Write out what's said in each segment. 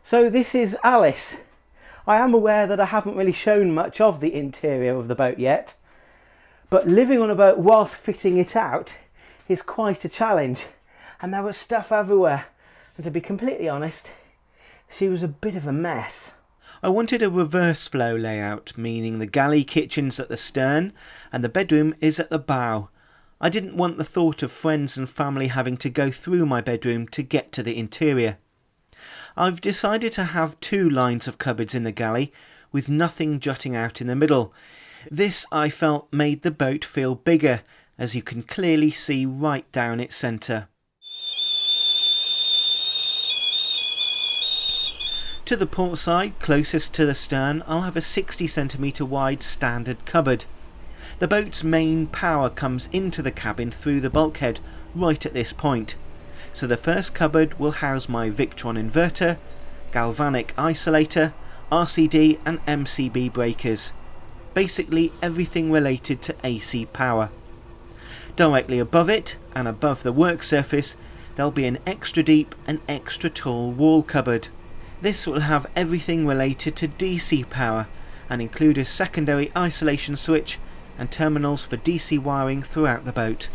So this is Alice. I am aware that I haven't really shown much of the interior of the boat yet, but living on a boat whilst fitting it out is quite a challenge, and there was stuff everywhere, and to be completely honest, she was a bit of a mess. I wanted a reverse flow layout, meaning the galley kitchen's at the stern and the bedroom is at the bow. I didn't want the thought of friends and family having to go through my bedroom to get to the interior. I've decided to have 2 lines of cupboards in the galley, with nothing jutting out in the middle. This, I felt, made the boat feel bigger, as you can clearly see right down its centre. To the port side, closest to the stern, I'll have a 60cm wide standard cupboard. The boat's main power comes into the cabin through the bulkhead right at this point. So the first cupboard will house my Victron inverter, galvanic isolator, RCD and MCB breakers. Basically everything related to AC power. Directly above it and above the work surface there'll be an extra deep and extra tall wall cupboard. This will have everything related to DC power and include a secondary isolation switch and terminals for DC wiring throughout the boat.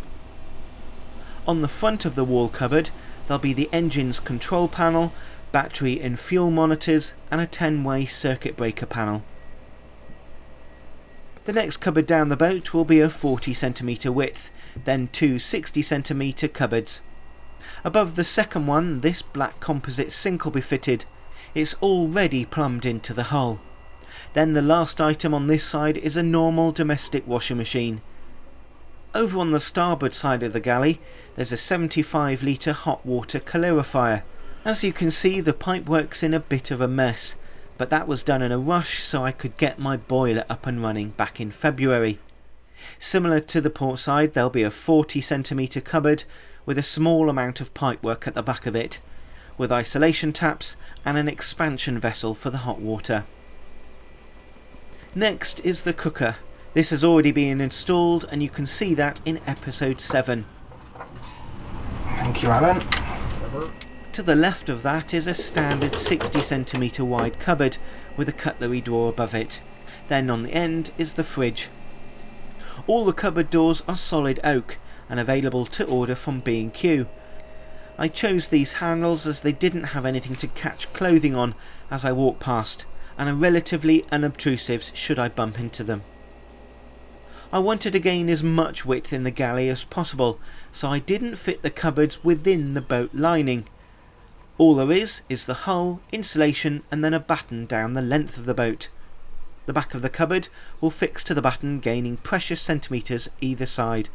On the front of the wall cupboard there'll be the engine's control panel, battery and fuel monitors and a 10-way circuit breaker panel. The next cupboard down the boat will be a 40cm width, then 2 60cm cupboards. Above the second one, this black composite sink will be fitted. It's already plumbed into the hull. Then the last item on this side is a normal domestic washing machine. Over on the starboard side of the galley there's a 75 litre hot water clarifier. As you can see, the pipework's in a bit of a mess, but that was done in a rush so I could get my boiler up and running back in February. Similar to the port side, there'll be a 40cm cupboard with a small amount of pipework at the back of it, with isolation taps and an expansion vessel for the hot water. Next is the cooker. This has already been installed and you can see that in episode 7. Thank you, Alan. To the left of that is a standard 60cm wide cupboard with a cutlery drawer above it. Then on the end is the fridge. All the cupboard doors are solid oak and available to order from B&Q. I chose these handles as they didn't have anything to catch clothing on as I walked past, and are relatively unobtrusive should I bump into them. I wanted to gain as much width in the galley as possible, so I didn't fit the cupboards within the boat lining. All there is the hull, insulation and then a batten down the length of the boat. The back of the cupboard will fix to the batten, gaining precious centimetres either side.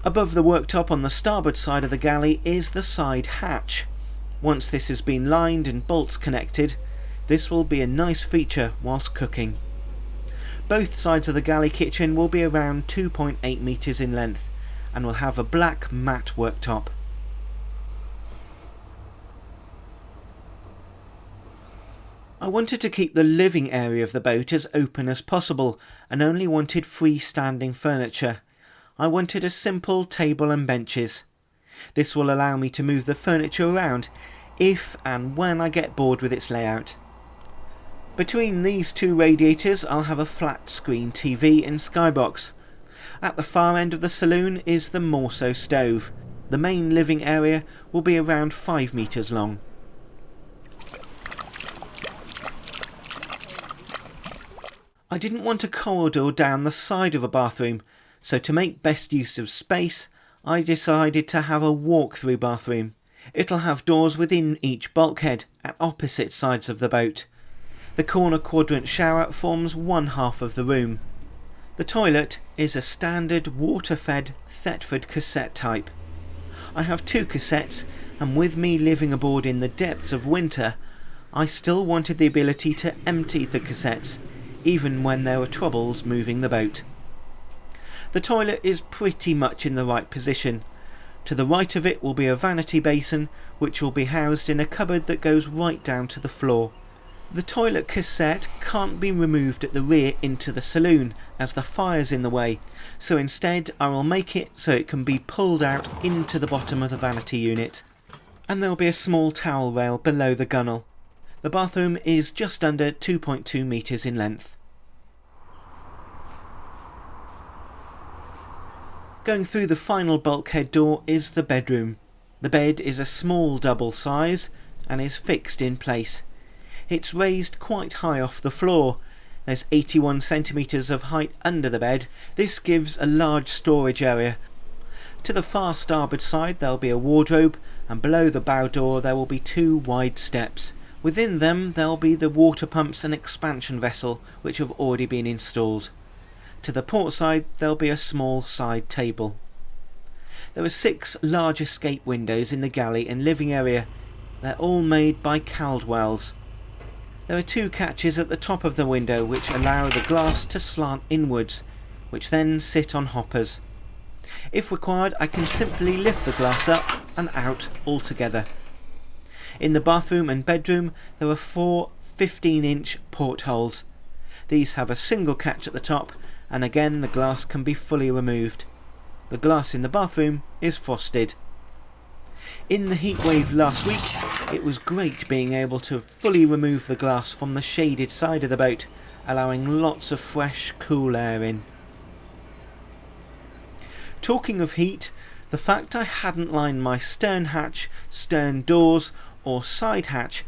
Above the worktop on the starboard side of the galley is the side hatch. Once this has been lined and bolts connected, this will be a nice feature whilst cooking. Both sides of the galley kitchen will be around 2.8 metres in length and will have a black matte worktop. I wanted to keep the living area of the boat as open as possible and only wanted freestanding furniture. I wanted a simple table and benches. This will allow me to move the furniture around if and when I get bored with its layout. Between these 2 radiators I'll have a flat screen TV and skybox. At the far end of the saloon is the Morso stove. The main living area will be around 5 metres long. I didn't want a corridor down the side of a bathroom, so to make best use of space I decided to have a walk-through bathroom. It'll have doors within each bulkhead at opposite sides of the boat. The corner quadrant shower forms one half of the room. The toilet is a standard water-fed Thetford cassette type. I have 2 cassettes, and with me living aboard in the depths of winter, I still wanted the ability to empty the cassettes, even when there were troubles moving the boat. The toilet is pretty much in the right position. To the right of it will be a vanity basin, which will be housed in a cupboard that goes right down to the floor. The toilet cassette can't be removed at the rear into the saloon as the fire's in the way, so instead I will make it so it can be pulled out into the bottom of the vanity unit. and there'll be a small towel rail below the gunnel. The bathroom is just under 2.2 metres in length. Going through the final bulkhead door is the bedroom. The bed is a small double size and is fixed in place. It's raised quite high off the floor. There's 81 centimetres of height under the bed. This gives a large storage area. To the far starboard side there'll be a wardrobe, and below the bow door there will be 2 wide steps. Within them there'll be the water pumps and expansion vessel, which have already been installed. To the port side there'll be a small side table. There are 6 large escape windows in the galley and living area. They're all made by Caldwell's. There are 2 catches at the top of the window which allow the glass to slant inwards, which then sit on hoppers. If required, I can simply lift the glass up and out altogether. In the bathroom and bedroom there are 4 15-inch portholes. These have a single catch at the top, and again the glass can be fully removed. The glass in the bathroom is frosted. In the heatwave last week, it was great being able to fully remove the glass from the shaded side of the boat, allowing lots of fresh, cool air in. Talking of heat, the fact I hadn't lined my stern hatch, stern doors or side hatch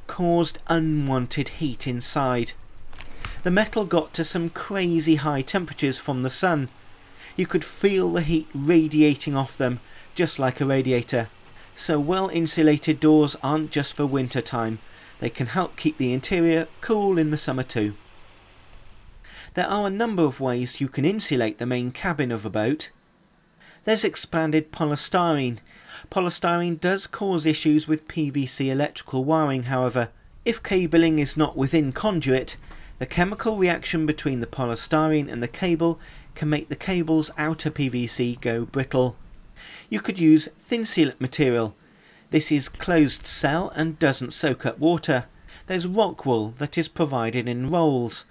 caused unwanted heat inside. The metal got to some crazy high temperatures from the sun. You could feel the heat radiating off them, just like a radiator. So well insulated doors aren't just for winter time, they can help keep the interior cool in the summer too. There are a number of ways you can insulate the main cabin of a boat. There's expanded polystyrene. Polystyrene does cause issues with PVC electrical wiring, however. If cabling is not within conduit, the chemical reaction between the polystyrene and the cable can make the cable's outer PVC go brittle. You could use thin sealant material. This is closed cell and doesn't soak up water. There's rock wool that is provided in rolls.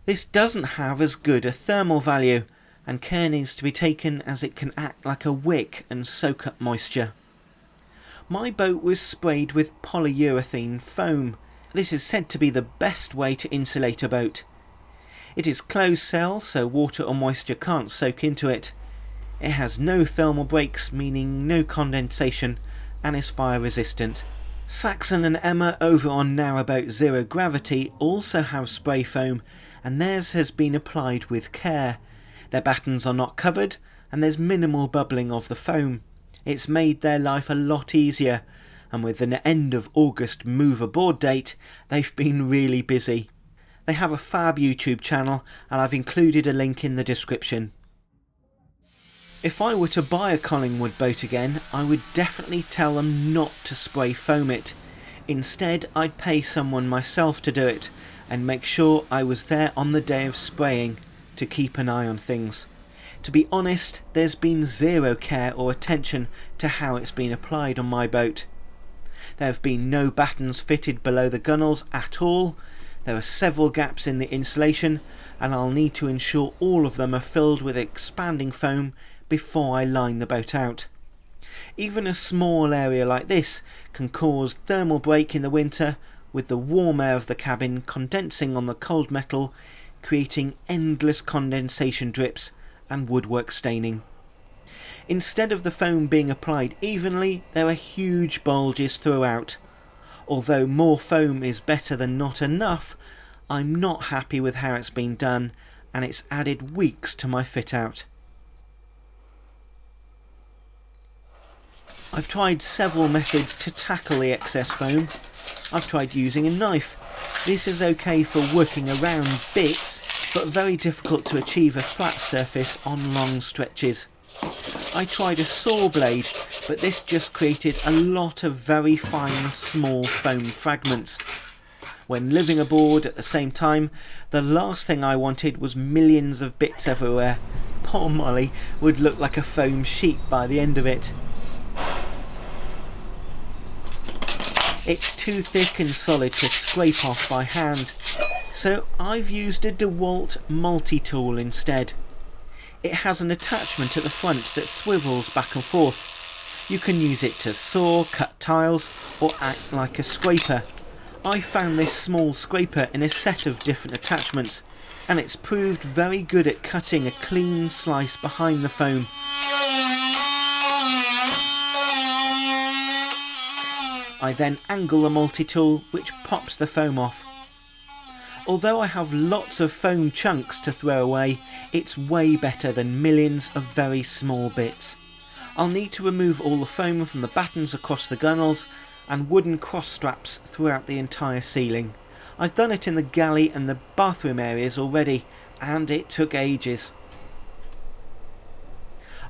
This doesn't have as good a thermal value, and care needs to be taken as it can act like a wick and soak up moisture. My boat was sprayed with polyurethane foam. This is said to be the best way to insulate a boat. It is closed cell, so water or moisture can't soak into it. It has no thermal breaks, meaning no condensation, and is fire resistant. Saxon and Emma over on NARROWBOAT Zero Gravity also have spray foam, and theirs has been applied with care. Their battens are not covered, and there's minimal bubbling of the foam. It's made their life a lot easier, and with an end of August move aboard date, they've been really busy. They have a fab YouTube channel, and I've included a link in the description. If I were to buy a Collingwood boat again, I would definitely tell them not to spray foam it. Instead, I'd pay someone myself to do it, and make sure I was there on the day of spraying to keep an eye on things. To be honest, there's been zero care or attention to how it's been applied on my boat. There have been no battens fitted below the gunnels at all. There are several gaps in the insulation, and I'll need to ensure all of them are filled with expanding foam before I line the boat out. Even a small area like this can cause thermal break in the winter, with the warm air of the cabin condensing on the cold metal, creating endless condensation drips and woodwork staining. Instead of the foam being applied evenly, there are huge bulges throughout. Although more foam is better than not enough, I'm not happy with how it's been done, and it's added weeks to my fit out. I've tried several methods to tackle the excess foam. I've tried using a knife. This is okay for working around bits, but very difficult to achieve a flat surface on long stretches. I tried a saw blade, but this just created a lot of very fine small foam fragments. When living aboard at the same time, the last thing I wanted was millions of bits everywhere. Poor Molly would look like a foam sheet by the end of it. It's too thick and solid to scrape off by hand, so I've used a DeWALT multi-tool instead. It has an attachment at the front that swivels back and forth. You can use it to saw, cut tiles, or act like a scraper. I found this small scraper in a set of different attachments, and it's proved very good at cutting a clean slice behind the foam. I then angle the multi-tool, which pops the foam off. Although I have lots of foam chunks to throw away, it's way better than millions of very small bits. I'll need to remove all the foam from the battens across the gunnels and wooden cross straps throughout the entire ceiling. I've done it in the galley and the bathroom areas already, and it took ages.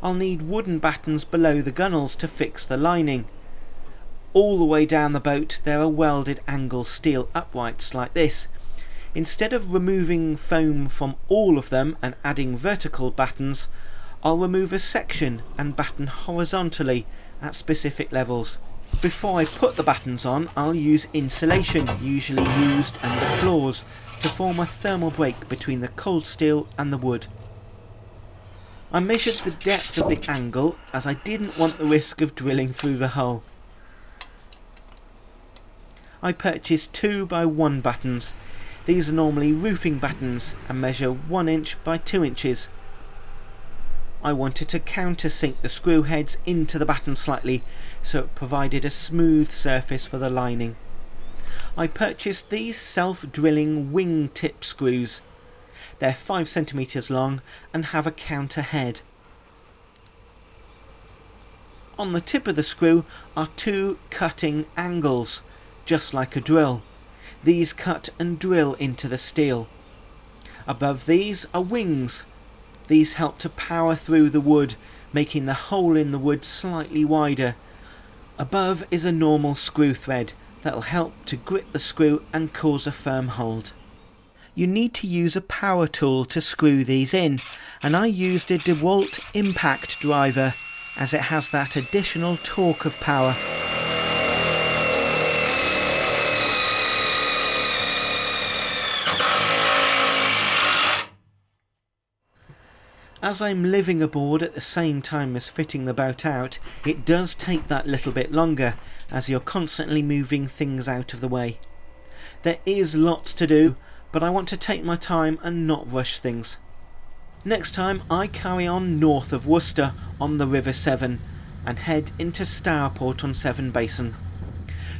I'll need wooden battens below the gunnels to fix the lining. All the way down the boat there are welded angle steel uprights like this. Instead of removing foam from all of them and adding vertical battens, I'll remove a section and batten horizontally at specific levels. Before I put the battens on, I'll use insulation, usually used under floors, to form a thermal break between the cold steel and the wood. I measured the depth of the angle as I didn't want the risk of drilling through the hull. I purchased 2 by 1 battens. These are normally roofing battens and measure 1 inch by 2 inches. I wanted to countersink the screw heads into the batten slightly so it provided a smooth surface for the lining. I purchased these self-drilling wingtip screws. They're 5 cm long and have a counter head. On the tip of the screw are 2 cutting angles, just like a drill. These cut and drill into the steel. Above these are wings. These help to power through the wood, making the hole in the wood slightly wider. Above is a normal screw thread that'll help to grip the screw and cause a firm hold. You need to use a power tool to screw these in, and I used a DeWALT impact driver as it has that additional torque of power. As I'm living aboard at the same time as fitting the boat out, it does take that little bit longer as you're constantly moving things out of the way. There is lots to do, but I want to take my time and not rush things. Next time I carry on north of Worcester on the River Severn and head into Stourport on Severn Basin.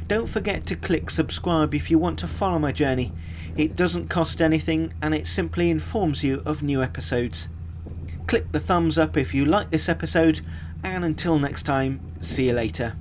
Don't forget to click subscribe if you want to follow my journey. It doesn't cost anything and it simply informs you of new episodes. Click the thumbs up if you like this episode, and until next time, see you later.